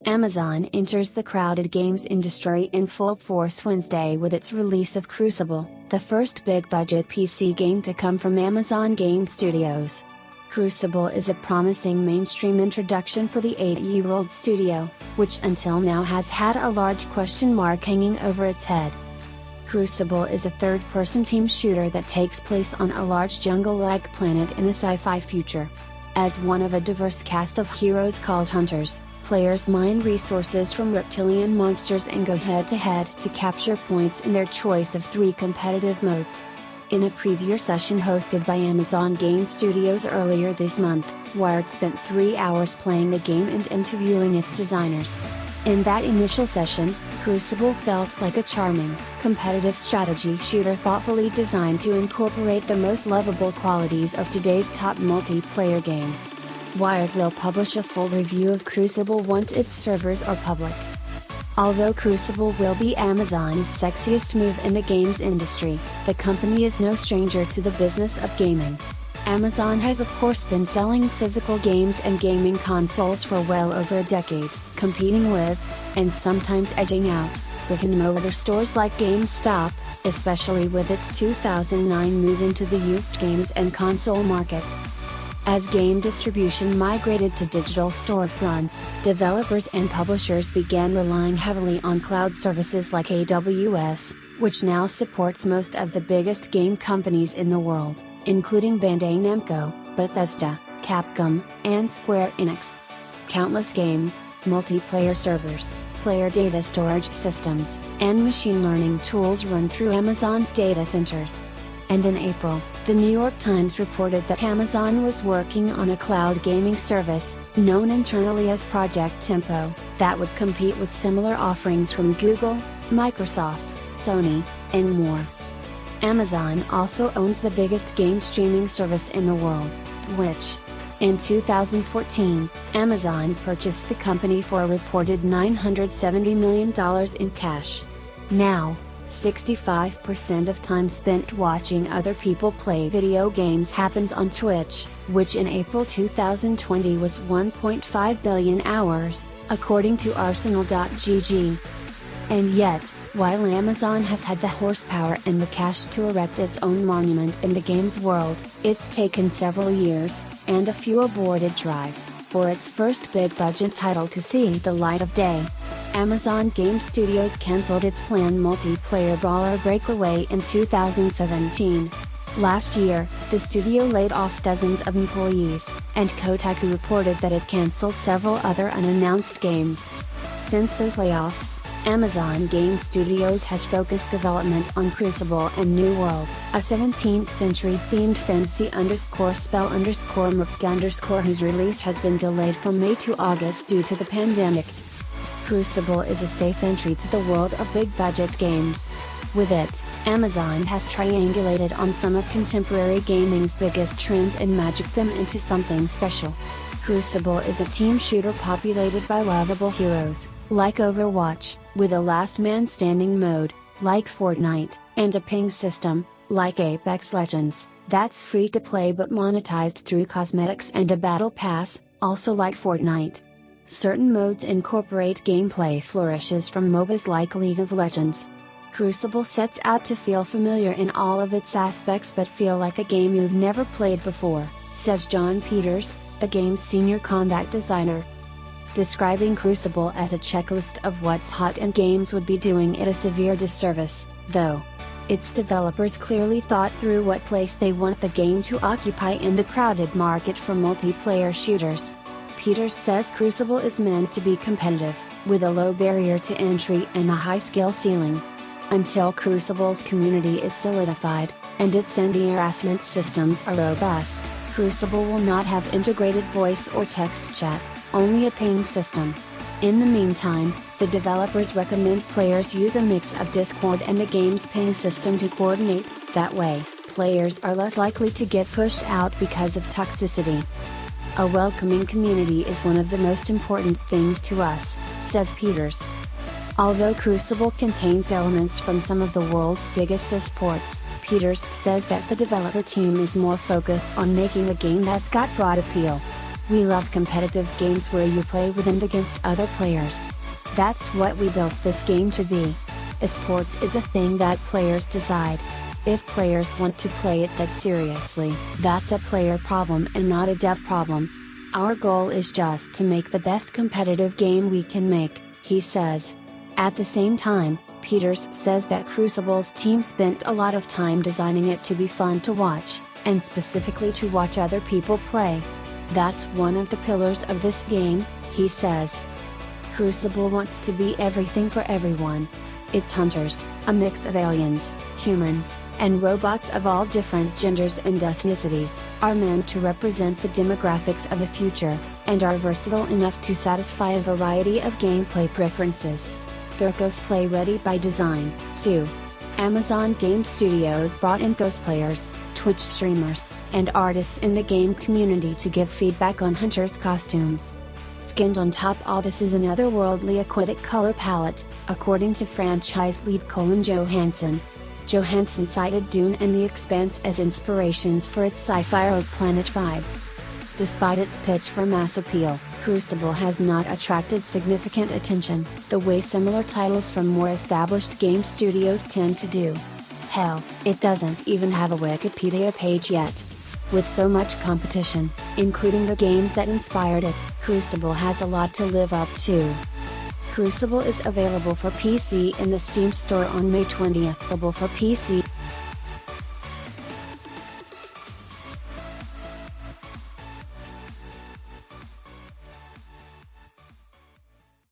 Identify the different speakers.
Speaker 1: Amazon enters the crowded games industry in full force Wednesday with its release of Crucible, the first big-budget PC game to come from Amazon Game Studios. Crucible is a promising mainstream introduction for the 8-year-old studio, which until now has had a large question mark hanging over its head. Crucible is a third-person team shooter that takes place on a large jungle-like planet in a sci-fi future. As one of a diverse cast of heroes called Hunters, players mine resources from reptilian monsters and go head-to-head to capture points in their choice of 3 competitive modes. In a preview session hosted by Amazon Game Studios earlier this month, Wired spent 3 hours playing the game and interviewing its designers. In that initial session, Crucible felt like a charming, competitive strategy shooter thoughtfully designed to incorporate the most lovable qualities of today's top multiplayer games. Wired will publish a full review of Crucible once its servers are public. Although Crucible will be Amazon's sexiest move in the games industry, the company is no stranger to the business of gaming. Amazon has of course been selling physical games and gaming consoles for well over a decade, competing with, and sometimes edging out, brick-and-mortar stores like GameStop, especially with its 2009 move into the used games and console market. As game distribution migrated to digital storefronts, developers and publishers began relying heavily on cloud services like AWS, which now supports most of the biggest game companies in the world, including Bandai Namco, Bethesda, Capcom, and Square Enix. Countless games, multiplayer servers, player data storage systems, and machine learning tools run through Amazon's data centers. And in April, the New York Times reported that Amazon was working on a cloud gaming service, known internally as Project Tempo, that would compete with similar offerings from Google, Microsoft, Sony, and more. Amazon also owns the biggest game streaming service in the world, Twitch. In 2014, Amazon purchased the company for a reported $970 million in cash. Now, 65% of time spent watching other people play video games happens on Twitch, which in April 2020 was 1.5 billion hours, according to Arsenal.gg. And yet, while Amazon has had the horsepower and the cash to erect its own monument in the games world, it's taken several years, and a few aborted tries, for its first big-budget title to see the light of day. Amazon Game Studios cancelled its planned multiplayer brawler Breakaway in 2017. Last year, the studio laid off dozens of employees, and Kotaku reported that it cancelled several other unannounced games. Since those layoffs, Amazon Game Studios has focused development on Crucible and New World, a 17th-century themed fantasy-spell-myth whose release has been delayed from May to August due to the pandemic. Crucible is a safe entry to the world of big-budget games. With it, Amazon has triangulated on some of contemporary gaming's biggest trends and magicked them into something special. Crucible is a team shooter populated by lovable heroes, like Overwatch, with a last man standing mode, like Fortnite, and a ping system, like Apex Legends, that's free to play but monetized through cosmetics and a battle pass, also like Fortnite. Certain modes incorporate gameplay flourishes from MOBAs like League of Legends. Crucible sets out to feel familiar in all of its aspects but feel like a game you've never played before, says John Peters, the game's senior combat designer. Describing Crucible as a checklist of what's hot in games would be doing it a severe disservice, though. Its developers clearly thought through what place they want the game to occupy in the crowded market for multiplayer shooters. Peters says Crucible is meant to be competitive, with a low barrier to entry and a high skill ceiling. Until Crucible's community is solidified, and its anti-harassment systems are robust, Crucible will not have integrated voice or text chat, only a ping system. In the meantime, the developers recommend players use a mix of Discord and the game's ping system to coordinate, that way, players are less likely to get pushed out because of toxicity. A welcoming community is one of the most important things to us, says Peters. Although Crucible contains elements from some of the world's biggest esports, Peters says that the developer team is more focused on making a game that's got broad appeal. We love competitive games where you play with and against other players. That's what we built this game to be. Esports is a thing that players decide. If players want to play it that seriously, that's a player problem and not a dev problem. Our goal is just to make the best competitive game we can make, he says. At the same time, Peters says that Crucible's team spent a lot of time designing it to be fun to watch, and specifically to watch other people play. That's one of the pillars of this game, he says. Crucible wants to be everything for everyone. Its hunters, a mix of aliens, humans, and robots of all different genders and ethnicities, are meant to represent the demographics of the future, and are versatile enough to satisfy a variety of gameplay preferences. They're cosplay ready by design, too. Amazon Game Studios brought in cosplayers, Twitch streamers, and artists in the game community to give feedback on hunters' costumes. Skinned on top all this is an otherworldly aquatic color palette, according to franchise lead Colin Johansson. Johansson cited Dune and The Expanse as inspirations for its sci-fi Rogue Planet vibe. Despite its pitch for mass appeal, Crucible has not attracted significant attention, the way similar titles from more established game studios tend to do. Hell, it doesn't even have a Wikipedia page yet. With so much competition, including the games that inspired it, Crucible has a lot to live up to. Crucible is available for PC in the Steam store on May 20th. Available for PC.